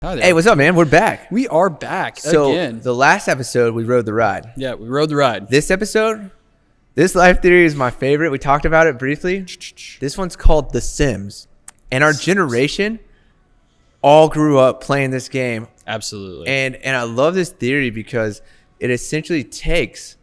Hi there. Hey, what's up, man? We're back. We are back So again. the last episode, we rode the ride. Yeah, we rode the ride. This episode, this life theory is my favorite. We talked about it briefly. This one's called The Sims. And our generation all grew up playing this game. Absolutely. And I love this theory because it essentially takes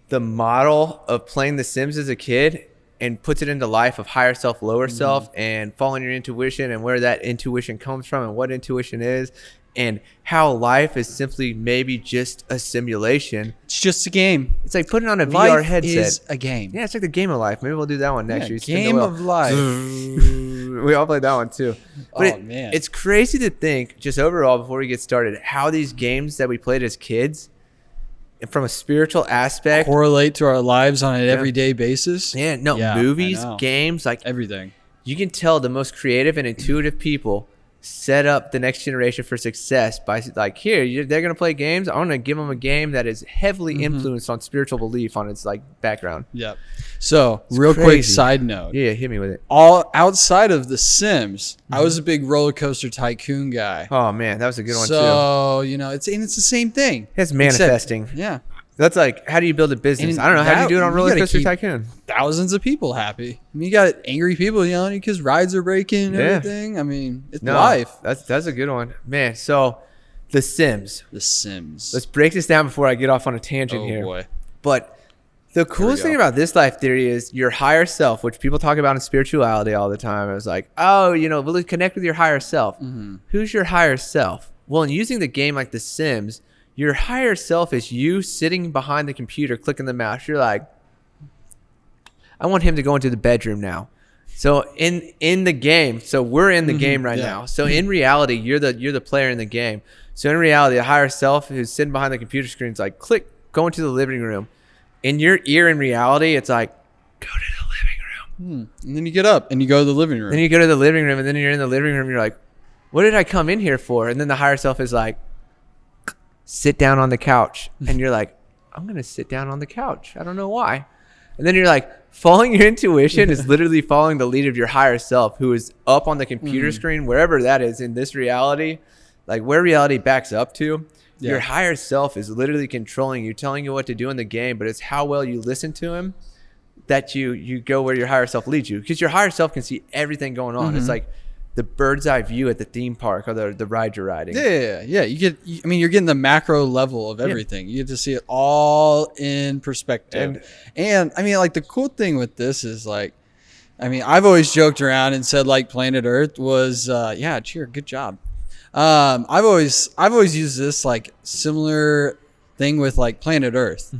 the model of playing The Sims as a kid and puts it into life of higher self, lower self, and following your intuition and where that intuition comes from and what intuition is and how life is simply maybe just a simulation. It's just a game. It's like putting on a VR Life headset. is a game. Yeah, it's like the game of life. Maybe we'll do that one next Yeah, year. Spin the game wheel. of life. We all played that one too. But Man. it's crazy to think, just overall, before we get started, how these games that we played as kids, from a spiritual aspect, Correlate to our lives on an everyday basis. yeah, no, Yeah, movies, I know. games, like Everything. you can tell the most creative and intuitive people set up the next generation for success by like, here, they're going to play games. I'm going to give them a game that is heavily influenced on spiritual belief on its like background. Yep. So, real quick crazy. side note. Yeah, hit me with it. All outside of The Sims, I was a big roller coaster tycoon guy. Oh man, that was a good one too. So, it's the same thing. It's Except- manifesting. yeah. That's like, how do you build a business? And I don't know. How do you do it on you Roller gotta Coaster keep Tycoon? Thousands of people happy. I mean, you got angry people yelling because rides are breaking and Yeah. everything. I mean, it's No, life. That's a good one, man. So, The Sims. The Sims. Let's break this down before I get off on a tangent Oh here. boy. But the coolest go. thing about this life theory is your higher self, which people talk about in spirituality all the time. It was like, oh, really connect with your higher self. Mm-hmm. Who's your higher self? Well, in using the game like The Sims, your higher self is you sitting behind the computer, clicking the mouse. You're like, I want him to go into the bedroom now. So in the game, so we're in the game right yeah. now. So in reality, you're the player in the game. So in reality, the higher self who's sitting behind the computer screen is like, click, go into the living room. In your ear, in reality, it's like, go to the living room. And then you get up and you go to the living room. Then you go to the living room, and then you're in the living room. You're like, what did I come in here for? And then the higher self is like, sit down on the couch. And you're like, I'm going to sit down on the couch. I don't know why. And then you're like, following your intuition is literally following the lead of your higher self, who is up on the computer screen, wherever that is in this reality, like where reality backs up to. Yeah. Your higher self is literally controlling you, telling you what to do in the game, but it's how well you listen to him that you go where your higher self leads you, because your higher self can see everything going on. It's like the bird's eye view at the theme park or the ride you're riding. Yeah. You're getting the macro level of everything. You get to see it all in perspective. And I mean, like, the cool thing with this is, like, I mean, I've always joked around and said, like, Planet Earth was, cheer, good job. I've always used this, like, similar thing with, like, Planet Earth.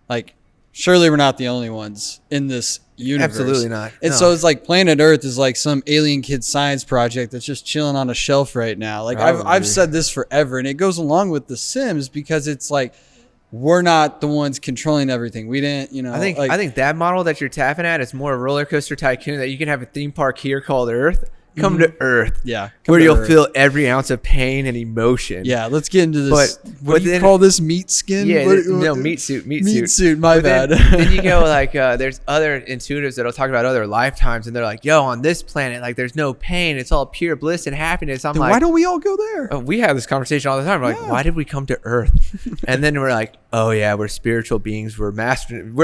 Like, surely we're not the only ones in this universe. Absolutely not. And No. so it's like Planet Earth is like some alien kid science project that's just chilling on a shelf right now. Like, I've Probably. said this forever, and it goes along with The Sims because it's like, we're not the ones controlling everything. We didn't, I think like, I think that model that you're tapping at is more a Roller Coaster Tycoon, that you can have a theme park here called Earth. Come to Earth, yeah, where come to you'll Earth. feel every ounce of pain and emotion. Yeah, let's get into this. But What do you then- call this? Meat skin? Yeah, What- meat suit. Meat suit, my But then- bad. Then you go like, there's other intuitives that'll talk about other lifetimes, and they're like, yo, on this planet, like, there's no pain. It's all pure bliss and happiness. I'm Then like, why don't we all go there? oh, we have this conversation all the time. We're like, why did we come to Earth? And then we're like, oh yeah, we're spiritual beings. We're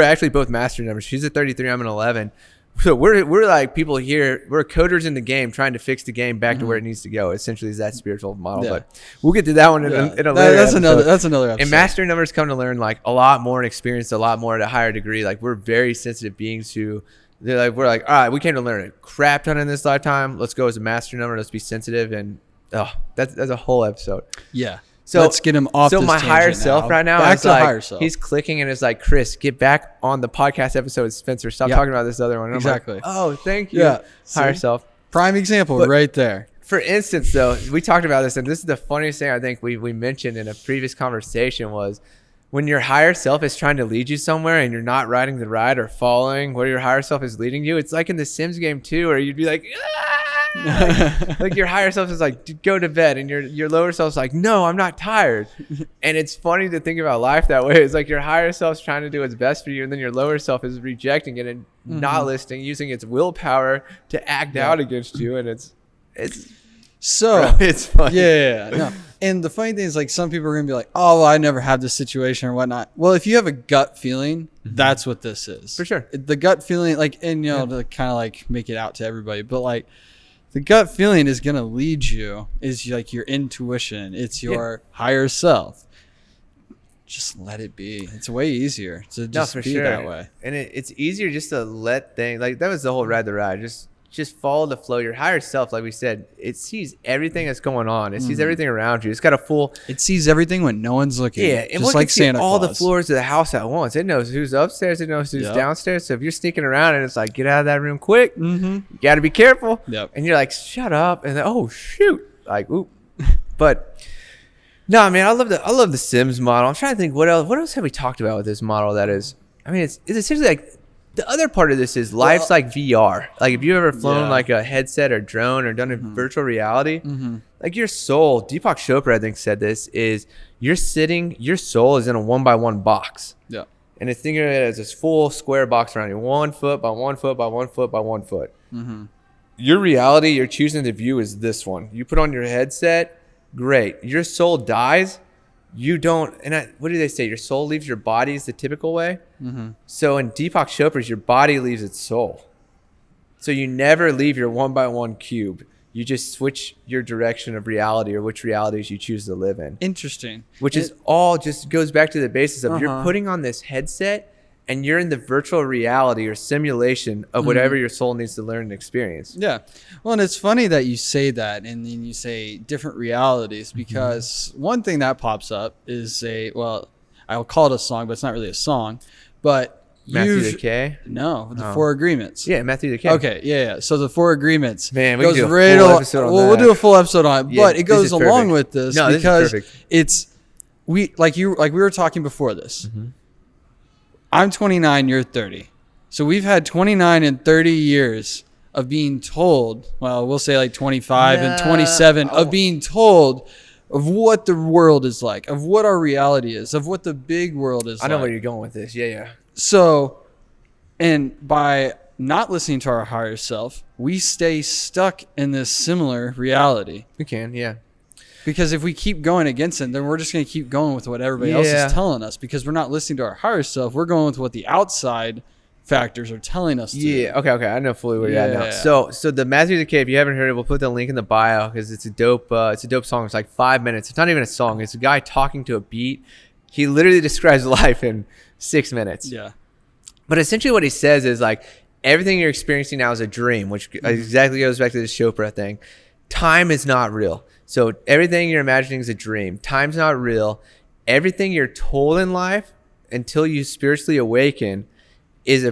actually both master numbers. She's a 33, I'm an 11. So we're like people here. We're coders in the game, trying to fix the game back to where it needs to go. Essentially, is that spiritual model? Yeah. But we'll get to that one in a later That's episode. another episode. And master numbers come to learn like a lot more and experience a lot more at a higher degree. Like, we're very sensitive beings who we're like, all right, we came to learn a crap ton in this lifetime. Let's go as a master number. Let's be sensitive. And that's a whole episode. Yeah. So let's get him off. So this my higher tangent self right now Back is to like, higher self. he's clicking and it's like, Chris, get back on the podcast episode, Spencer. Stop Yep. talking about this other one. And I'm like, Exactly. oh, thank you. Yeah. Higher See? self. Prime example But- right there. For instance, though, we talked about this, and this is the funniest thing I think we mentioned in a previous conversation was when your higher self is trying to lead you somewhere and you're not riding the ride or following where your higher self is leading you. It's like in the Sims game too, where you'd be like, like your higher self is like, go to bed, and your lower self's like, no, I'm not tired. And it's funny to think about life that way. It's like your higher self's trying to do what's best for you, and then your lower self is rejecting it and not listening, using its willpower to act out against you. And it's So It's funny. yeah, no. And the funny thing is, like, some people are gonna be like, "Oh, well, I never had this situation or whatnot." Well, if you have a gut feeling, that's what this is For sure. The gut feeling, like, and to kind of like make it out to everybody, but like, the gut feeling is gonna lead you. Is like your intuition. It's your higher self. Just let it be. It's way easier to just be that way. And it's easier just to let things, like, that was the whole ride the ride. Just follow the flow. Your higher self, like we said, it sees everything that's going on. It sees everything around you. It's got a full. It sees everything when no one's looking. Yeah, and just like Santa all Claus. the floors of the house at once. It knows who's upstairs. It knows who's downstairs. So if you're sneaking around and it's like, get out of that room quick, you got to be careful. Yep. And you're like, shut up. And then, oh shoot, like, oop. But no, man, I love the Sims model. I'm trying to think what else have we talked about with this model that is. I mean, it's essentially like. The other part of this is life's like VR. Like, if you ever flown like a headset or drone or done a virtual reality, like your soul, Deepak Chopra, I think, said this, is your soul is in a 1x1 box. Yeah. And it's thinking of it as this full square box around you, 1 foot by 1 foot by 1 foot by 1 foot. Your reality you're choosing to view is this one. You put on your headset, great. Your soul dies. You don't, what do they say? Your soul leaves your body is the typical way. So in Deepak Chopra's, your body leaves its soul. So you never leave your 1x1 cube. You just switch your direction of reality or which realities you choose to live in. Interesting. Which is all just goes back to the basis of you're putting on this headset and you're in the virtual reality or simulation of whatever your soul needs to learn and experience. Yeah. Well, and it's funny that you say that and then you say different realities, because one thing that pops up is I'll call it a song, but it's not really a song, but Matthew the K? No, the Four Agreements. Yeah, Matthew the K. Okay, yeah. So the Four Agreements. Man, we can do a full episode on that. We'll do a full episode on it, Yeah, but it goes along with this because this is perfect. it's we were talking before this. I'm 29, you're 30. So we've had 29 and 30 years of being told, well, we'll say like 25 and 27 of being told of what the world is like, of what our reality is, of what the big world is like. I know where you're going with this. Yeah. So, and by not listening to our higher self, we stay stuck in this similar reality. We can, yeah. Because if we keep going against it, then we're just going to keep going with what everybody else is telling us, because we're not listening to our higher self. We're going with what the outside factors are telling us to. Yeah, okay. I know fully where you're at now. So the Matthew the K, if you haven't heard it, we'll put the link in the bio because it's a dope song. It's like 5 minutes. It's not even a song. It's a guy talking to a beat. He literally describes life in 6 minutes. Yeah. But essentially what he says is like everything you're experiencing now is a dream, which exactly goes back to the Chopra thing. Time is not real. So everything you're imagining is a dream. Time's not real. Everything you're told in life until you spiritually awaken is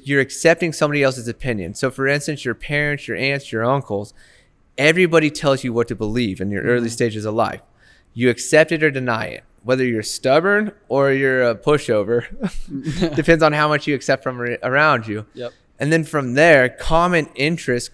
you're accepting somebody else's opinion. So for instance, your parents, your aunts, your uncles, everybody tells you what to believe in your early stages of life. You accept it or deny it. Whether you're stubborn or you're a pushover, depends on how much you accept from around you. Yep. And then from there, common interest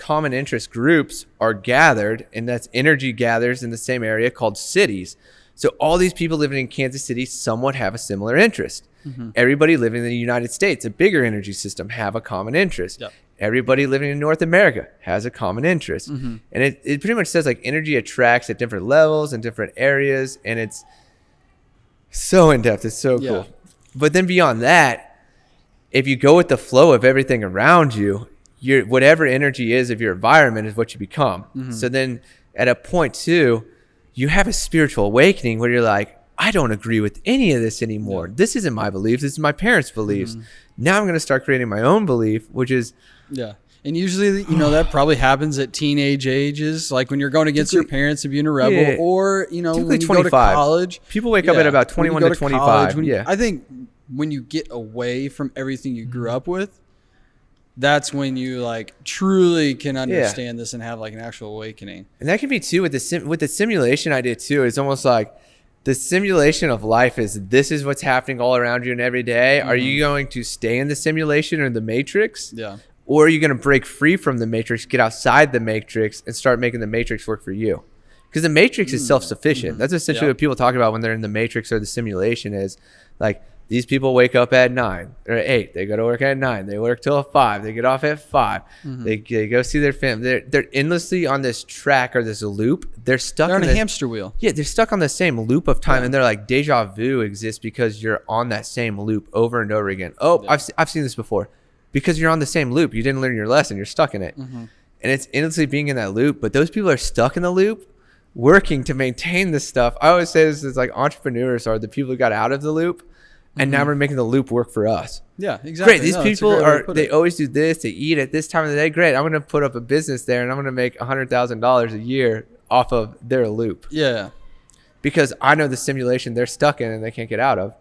groups are gathered, and that's energy gathers in the same area called cities. So all these people living in Kansas City somewhat have a similar interest. Everybody living in the United States, a bigger energy system, have a common interest. Yep. Everybody living in North America has a common interest. And it pretty much says like energy attracts at different levels and different areas, and it's so in-depth. It's so cool. But then beyond that, if you go with the flow of everything around you, whatever energy is of your environment is what you become. So then at a point too, you have a spiritual awakening where you're like, I don't agree with any of this anymore. This isn't my beliefs. This is my parents' beliefs. Now I'm going to start creating my own belief, which is... Yeah. And usually, that probably happens at teenage ages, like when you're going against your parents and being a rebel, or, when you 25. go to college. People wake up at about 21 to 25. College, I think when you get away from everything you grew up with, that's when you like truly can understand this and have like an actual awakening. And that can be too with the simulation idea too. It's almost like the simulation of life this is what's happening all around you and every day. Are you going to stay in the simulation or the matrix? Yeah. Or are you going to break free from the matrix, get outside the matrix and start making the matrix work for you? Because the matrix is self-sufficient. That's essentially what people talk about when they're in the matrix or the simulation is like, These people wake up at 9 or 8. They go to work at 9. They work till 5. They get off at 5. They go see their family. They're endlessly on this track or this loop. They're stuck. They're on a hamster wheel. Yeah, they're stuck on the same loop of time, and they're like deja vu exists because you're on that same loop over and over again. Oh, I've seen this before. Because you're on the same loop. You didn't learn your lesson. You're stuck in it, and it's endlessly being in that loop. But those people are stuck in the loop, working to maintain this stuff. I always say this is like entrepreneurs are the people who got out of the loop. And now we're making the loop work for us. Yeah, exactly. Great. These people they always do this. They eat at this time of the day. Great. I'm going to put up a business there and I'm going to make $100,000 a year off of their loop. Yeah. Because I know the simulation they're stuck in and they can't get out of.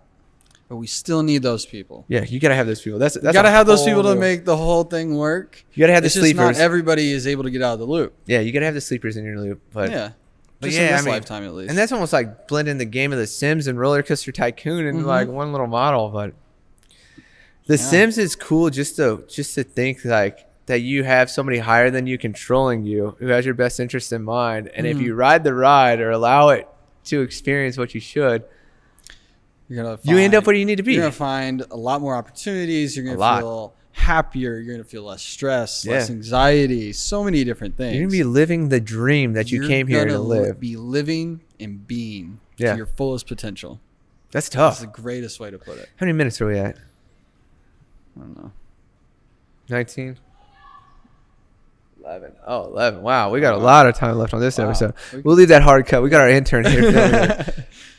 But we still need those people. Yeah, you got to have those people. That's you got to have those people to make the whole thing work. You got to have the it's sleepers. Just not everybody is able to get out of the loop. Yeah, you got to have the sleepers in your loop. But yeah. But just in this lifetime at least. And that's almost like blending the game of The Sims and Roller Coaster Tycoon in like one little model. But The Sims is cool just to think like that you have somebody higher than you controlling you who has your best interest in mind. And if you ride the ride or allow it to experience what you should, you end up where you need to be. You're going to find a lot more opportunities. You're going to feel happier. You're going to feel less stress, less anxiety, so many different things. You're going to be living the dream that you came here to live. Be living and being to your fullest potential. That's tough. That's the greatest way to put it. How many minutes are we at? I don't know. 19? 11. Oh, 11. Wow, we got a lot of time left on this episode. We'll leave that hard cut. We got our intern here.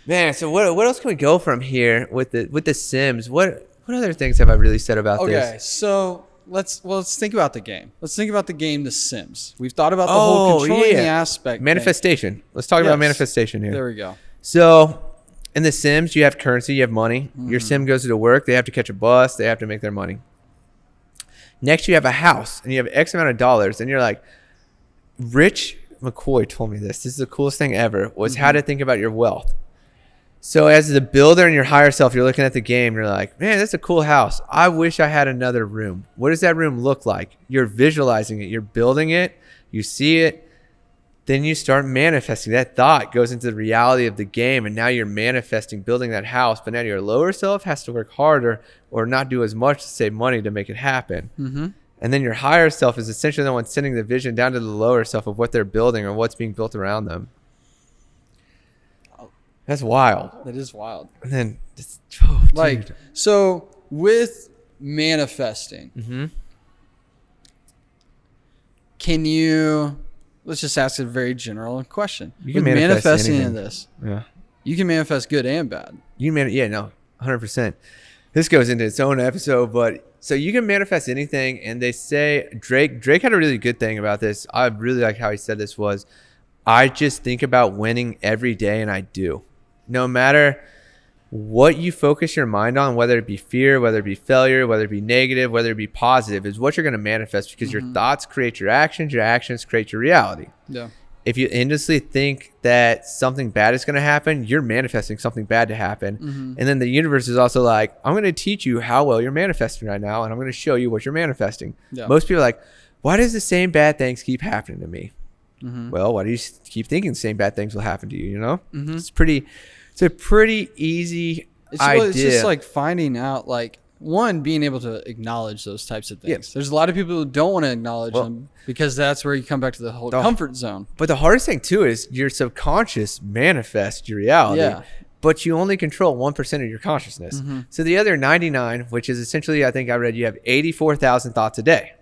Man, so what else can we go from here with the Sims? What other things have I really said about this? Okay, so let's think about the game. Let's think about the game The Sims. We've thought about the whole controlling the aspect. Manifestation. Let's talk about manifestation here. There we go. So in The Sims, you have currency, you have money. Your Sim goes to work. They have to catch a bus. They have to make their money. Next, you have a house, and you have X amount of dollars. And you're like, Rich McCoy told me this. This is the coolest thing ever, was how to think about your wealth. So as the builder and your higher self, you're looking at the game. You're like, man, that's a cool house. I wish I had another room. What does that room look like? You're visualizing it. You're building it. You see it. Then you start manifesting. That thought goes into the reality of the game. And now you're manifesting, building that house. But now your lower self has to work harder or not do as much to save money to make it happen. And then your higher self is essentially the one sending the vision down to the lower self of what they're building or what's being built around them. That's wild. That is wild. And then, so with manifesting, can you, let's just ask a very general question. You can manifest into this. Yeah. You can manifest good and bad. 100%. This goes into its own episode, but so you can manifest anything. And they say Drake had a really good thing about this. I really like how he said this was, I just think about winning every day, and I do. No matter what you focus your mind on, whether it be fear, whether it be failure, whether it be negative, whether it be positive, is what you're going to manifest, because your thoughts create your actions create your reality. Yeah. If you endlessly think that something bad is going to happen, you're manifesting something bad to happen. And then the universe is also like, I'm going to teach you how well you're manifesting right now, and I'm going to show you what you're manifesting. Yeah. Most people are like, why does the same bad things keep happening to me? Well, why do you keep thinking the same bad things will happen to you? You know, it's a pretty easy idea. It's just like finding out, like, one, being able to acknowledge those types of things. There's a lot of people who don't want to acknowledge them because that's where you come back to the whole comfort zone. But the hardest thing too is your subconscious manifests your reality. But you only control 1% of your consciousness. So the other 99, which is essentially, I think I read, you have 84,000 thoughts a day.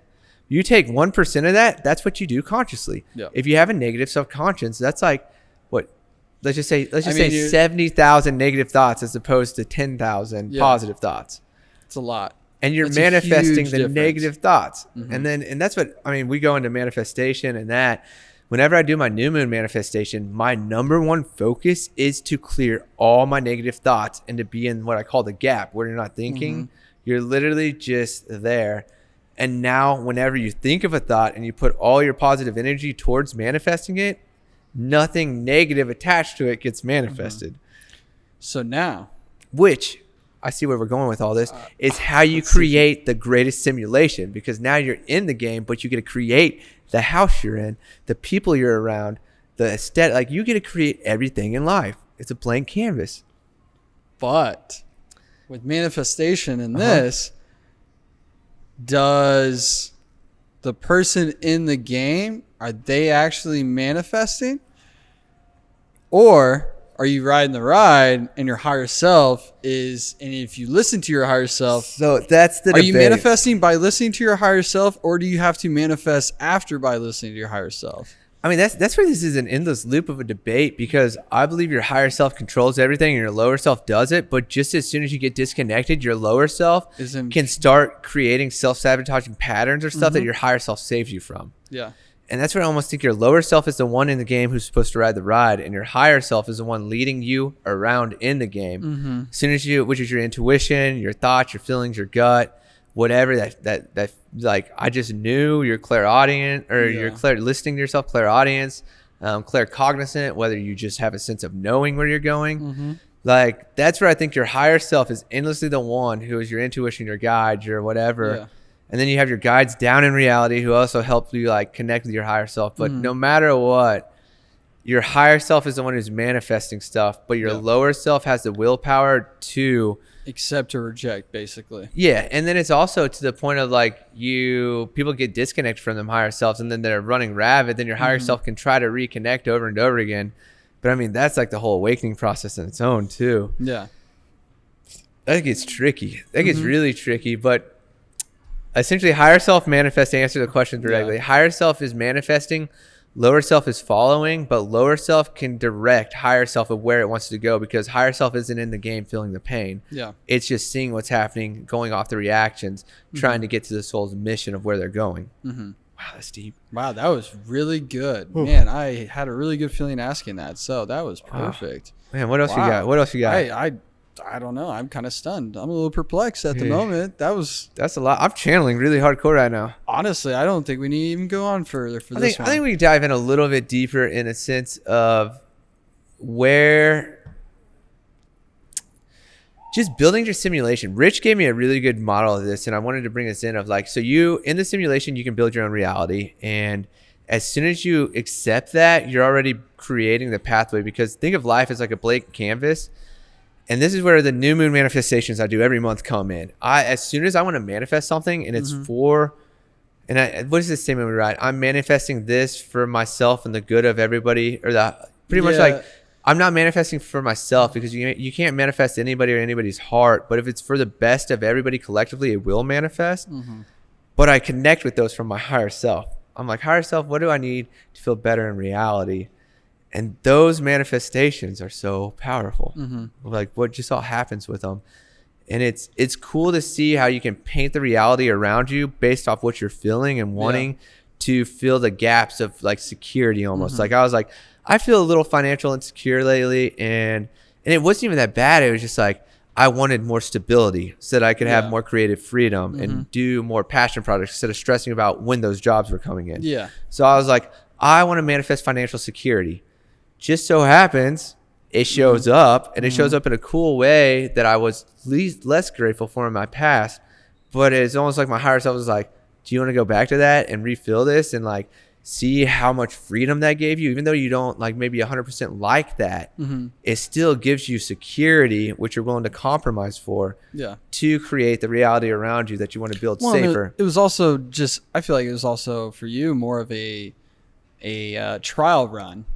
You take 1% of that, that's what you do consciously. If you have a negative subconscious, that's like, what? Let's just say 70,000 negative thoughts as opposed to 10,000 positive thoughts. It's a lot. And you're manifesting the negative thoughts. And that's what, I mean, we go into manifestation and that. Whenever I do my new moon manifestation, my number one focus is to clear all my negative thoughts and to be in what I call the gap, where you're not thinking. You're literally just there. And now whenever you think of a thought and you put all your positive energy towards manifesting it, nothing negative attached to it gets manifested. So now, which I see where we're going with all this, is how you create the greatest simulation, because now you're in the game, but you get to create the house you're in, the people you're around, the aesthetic. Like, you get to create everything in life. It's a blank canvas. But with manifestation in this, does the person in the game, are they actually manifesting? Or are you riding the ride and your higher self is, and if you listen to your higher self, So that's the are debate. you manifesting by listening to your higher self, or do you have to manifest after by listening to your higher self? I mean, that's where this is an endless loop of a debate, because I believe your higher self controls everything and your lower self does it. But just as soon as you get disconnected, your lower self can start creating self-sabotaging patterns or stuff that your higher self saves you from. Yeah. And that's where I almost think your lower self is the one in the game who's supposed to ride the ride, and your higher self is the one leading you around in the game. As soon as which is your intuition, your thoughts, your feelings, your gut, whatever that like I just knew, your clairaudient, or your listening to yourself, clairaudience, claircognizant, whether you just have a sense of knowing where you're going. Like that's where I think your higher self is endlessly the one who is your intuition, your guide, your whatever. Yeah. And then you have your guides down in reality who also help you like connect with your higher self. But no matter what, your higher self is the one who's manifesting stuff, but your lower self has the willpower to accept or reject, basically. Yeah. And then it's also to the point of like people get disconnected from them higher selves, and then they're running rabbit. Then your higher self can try to reconnect over and over again. But I mean, that's like the whole awakening process in its own too. Yeah. That gets tricky. That gets really tricky. But essentially, higher self manifests, to answer the question directly. Higher self is manifesting, lower self is following, but lower self can direct higher self of where it wants to go, because higher self isn't in the game feeling the pain. Yeah. It's just seeing what's happening, going off the reactions, trying to get to the soul's mission of where they're going. Wow, that's deep. Wow, that was really good. Man, I had a really good feeling asking that. So that was perfect. Man, what else you got? What else you got? I don't know. I'm kind of stunned. I'm a little perplexed at the moment. That's a lot. I'm channeling really hardcore right now. Honestly, I don't think we need to even go on further for this one. I think we dive in a little bit deeper in a sense of where just building your simulation. Rich gave me a really good model of this, and I wanted to bring this in of like, so you in the simulation, you can build your own reality. And as soon as you accept that, you're already creating the pathway, because think of life as like a blank canvas. And this is where the new moon manifestations I do every month come in. As soon as I want to manifest something, and it's what is this statement we write? I'm manifesting this for myself and the good of everybody, or pretty much like I'm not manifesting for myself, because you can't manifest anybody or anybody's heart. But if it's for the best of everybody collectively, it will manifest. But I connect with those from my higher self. I'm like, higher self, what do I need to feel better in reality? And those manifestations are so powerful. Like what just all happens with them. And it's cool to see how you can paint the reality around you based off what you're feeling and wanting to fill the gaps of like security almost. Like I was like, I feel a little financial insecure lately, and it wasn't even that bad. It was just like I wanted more stability so that I could have more creative freedom and do more passion projects instead of stressing about when those jobs were coming in. Yeah. So I was like, I want to manifest financial security. Just so happens it shows up, and it shows up in a cool way that I was less grateful for in my past. But it's almost like my higher self was like, do you want to go back to that and refill this and like see how much freedom that gave you? Even though you don't like maybe 100% like that, it still gives you security, which you're willing to compromise for to create the reality around you that you want to build safer. It was also just, I feel like it was also for you more of a trial run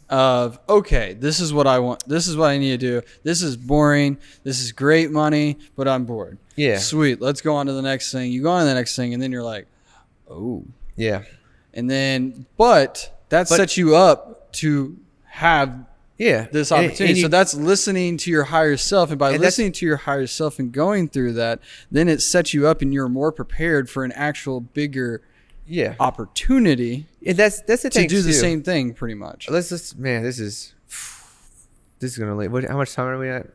of, okay, this is what I want. This is what I need to do. This is boring. This is great money, but I'm bored. Yeah. Sweet. Let's go on to the next thing. You go on to the next thing, and then you're like, oh. Yeah. And then, but that sets you up to have this opportunity. So that's listening to your higher self. And by listening to your higher self and going through that, then it sets you up and you're more prepared for an actual bigger opportunity. And that's the thing to do the same thing pretty much. Man, this is gonna late. How much time are we at?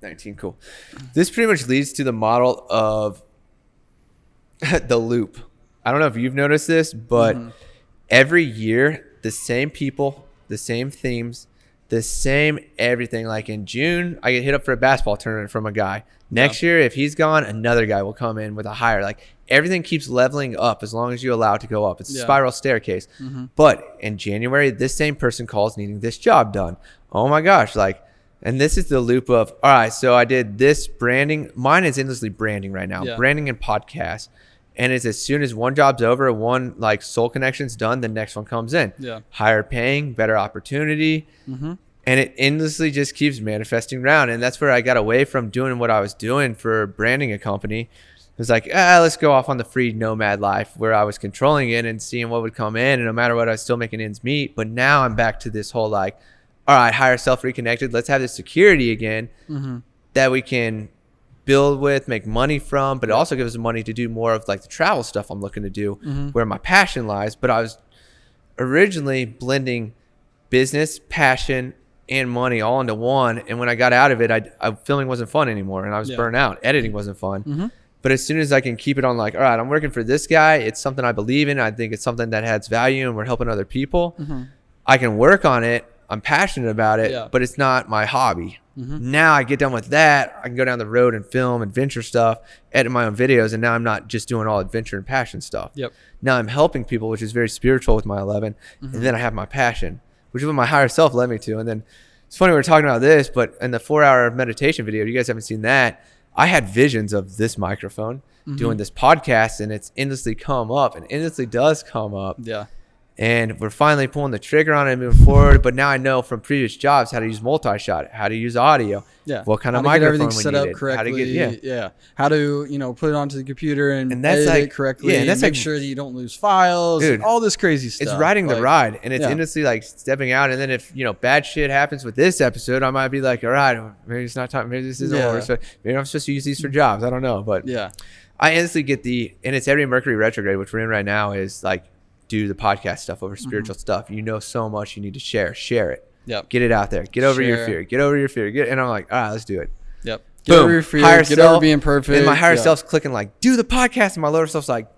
19. Cool. This pretty much leads to the model of the loop. I don't know if you've noticed this, but every year the same people, the same themes, the same everything. Like in June, I get hit up for a basketball tournament from a guy. Next year, if he's gone, another guy will come in with a higher. Like everything keeps leveling up as long as you allow it to go up. It's a spiral staircase. But in January, this same person calls needing this job done. Oh my gosh, like And this is the loop of, all right, so I did this branding. Mine is endlessly branding right now, branding and podcast. And it's as soon as one job's over, one like soul connection's done, the next one comes in. Yeah. Higher paying, better opportunity. Mm-hmm. And it endlessly just keeps manifesting around. And that's where I got away from doing what I was doing for branding a company. It was like, let's go off on the free nomad life where I was controlling it and seeing what would come in. And no matter what, I was still making ends meet. But now I'm back to this whole like, all right, higher self reconnected. Let's have this security again that we can build with, make money from, but it also gives us money to do more of like the travel stuff I'm looking to do where my passion lies. But I was originally blending business, passion, and money all into one. And when I got out of it, filming wasn't fun anymore and I was burnt out. Editing wasn't fun. But as soon as I can keep it on like, all right, I'm working for this guy. It's something I believe in. I think it's something that adds value and we're helping other people. I can work on it. I'm passionate about it, but it's not my hobby. Now I get done with that. I can go down the road and film adventure stuff, edit my own videos. And now I'm not just doing all adventure and passion stuff. Now I'm helping people, which is very spiritual with my 11. And then I have my passion, which is what my higher self led me to. And then it's funny, we were talking about this, but in the 4-hour meditation video, you guys haven't seen that. I had visions of this microphone doing this podcast, and it's endlessly come up and endlessly does come up. And we're finally pulling the trigger on it and moving forward. But now I know from previous jobs how to use multi-shot, how to use audio, what kind of microphone everything set up correctly, how to put it onto the computer and that's edit like, it correctly, and that's make like, sure that you don't lose files, dude, and all this crazy stuff. It's riding the ride, and it's endlessly like stepping out. And then if bad shit happens with this episode, I might be like, all right, maybe it's not time, maybe this isn't what so maybe I'm supposed to use these for jobs. I don't know, but I endlessly get and it's every Mercury retrograde, which we're in right now, is like, do the podcast stuff over spiritual stuff. So much, you need to share it. Get it out there. Get over your fear. And I'm like, all right, let's do it. Get Boom. over your fear. Higher Get self, over being perfect. And my higher self's clicking like, do the podcast. And my lower self's like,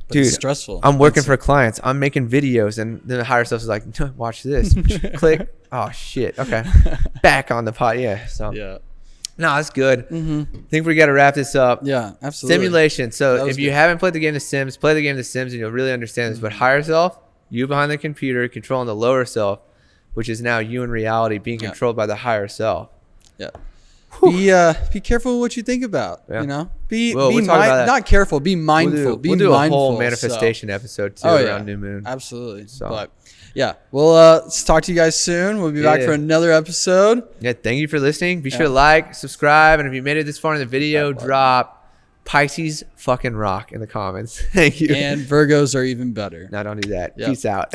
dude, it's stressful. I'm working for clients. I'm making videos. And then the higher self is like, watch this. Click. Oh shit. Okay. Back on the pod. Yeah. So no, that's good. I think we got to wrap this up. Yeah, absolutely. Simulation. So if you haven't played the game The Sims, play the game The Sims and you'll really understand this. But higher self, you behind the computer, controlling the lower self, which is now you in reality being controlled by the higher self. Be careful what you think about. Not careful. Be mindful. We'll do a whole manifestation episode too around new moon. Absolutely. So. But let's talk to you guys soon. We'll be back for another episode. Thank you for listening. Be sure to like, subscribe, and if you made it this far in the video, drop Pisces fucking rock in the comments. Thank you. And Virgos are even better. No, don't do that. Peace out.